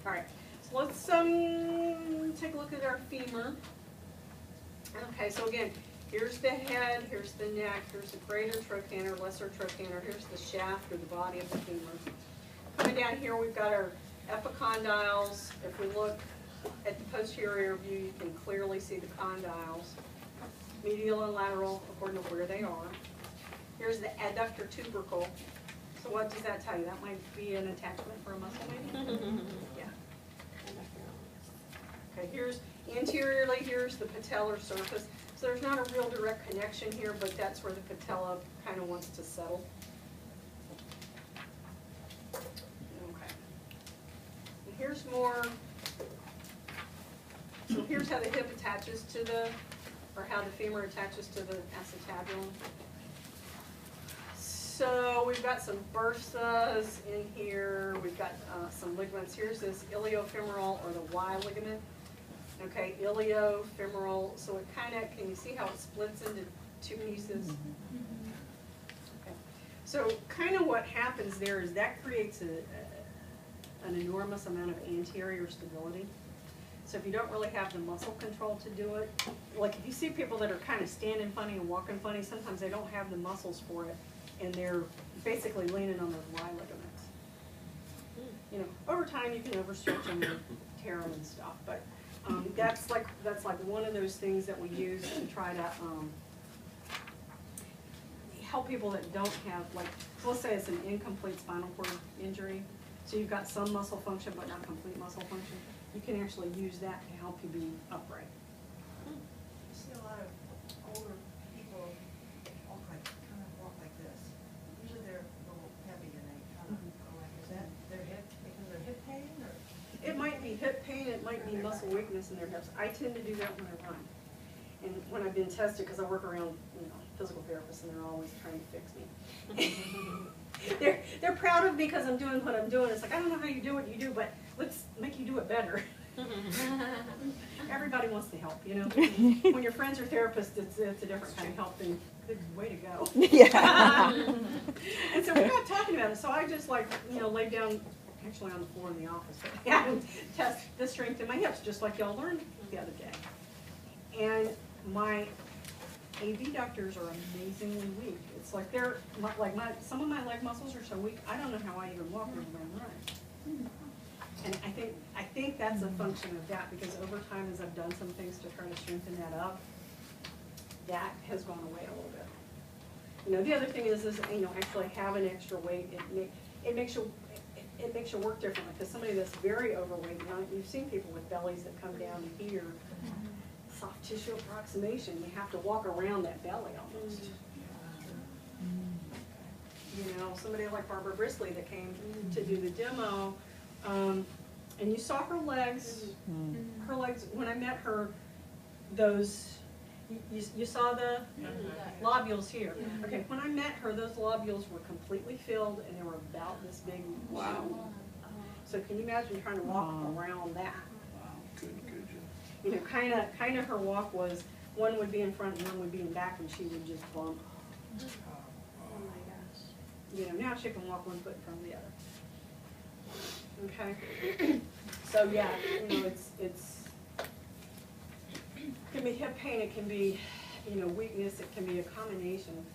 All right, so let's take a look at our femur. Okay, so again, here's the head, here's the neck, here's the greater trochanter, lesser trochanter, here's the shaft or the body of the femur. Coming down here, we've got our epicondyles. If we look at the posterior view, you can clearly see the condyles, medial and lateral, according to where they are. Here's the adductor tubercle. So what does that tell you? That might be an attachment for a muscle, maybe? Yeah. Okay, here's anteriorly, here's the patellar surface. So there's not a real direct connection here, but that's where the patella kind of wants to settle. Okay. And here's more. So here's how the hip attaches to the, or how the femur attaches to the acetabulum. So we've got some bursas in here. We've got some ligaments. Here's this iliofemoral or the Y ligament. Okay, iliofemoral. So it kind of, can you see how it splits into two pieces? Okay. So kind of what happens there is that creates an enormous amount of anterior stability. So if you don't really have the muscle control to do it, like if you see people that are kind of standing funny and walking funny, sometimes they don't have the muscles for it, and they're basically leaning on those Y ligaments. You know, over time you can overstretch them and tear them and stuff, but that's like one of those things that we use to try to help people that don't have, like, let's say it's an incomplete spinal cord injury, so you've got some muscle function but not complete muscle function. You can actually use that to help you be upright. You see a lot of older people walk like this. Usually they're a little heavy and they kind of go like, is that their hip, because of their hip pain, or? It might be hip pain, it might be muscle weakness in their hips. I tend to do that when I run. And when I've been tested, because I work around, you know, physical therapists, and they're always trying to fix me. They're proud of me because I'm doing what I'm doing. It's like, I don't know how you do what you do, but let's make you do it better. Everybody wants to help, you know. When your friends are therapists, it's a different kind of help than good way to go. Yeah. And so we're not talking about it. So I just, like, you know, laid down actually on the floor in the office and test the strength in my hips, just like y'all learned the other day. And my AV ductors are amazingly weak. It's like they're like some of my leg muscles are so weak, I don't know how I even walk or run. And I think that's a function of that, because over time, as I've done some things to try to strengthen that up, that has gone away a little bit. You know, the other thing is you know, actually having extra weight, it makes you work differently, because somebody that's very overweight, you know, you've seen people with bellies that come down here, soft tissue approximation, you have to walk around that belly almost. You know, somebody like Barbara Brisley that came to do the demo, and you saw her legs. Her legs, when I met her, those, you saw the lobules here. Okay, when I met her, those lobules were completely filled, and they were about this big. Wow. So can you imagine trying to walk around that? Wow, good job. You know, kind of her walk was, one would be in front and one would be in back, and she would just bump. Oh my gosh. You know, now she can walk one foot in front of the other. Okay. So yeah, you know, it can be hip pain, it can be, you know, weakness, it can be a combination of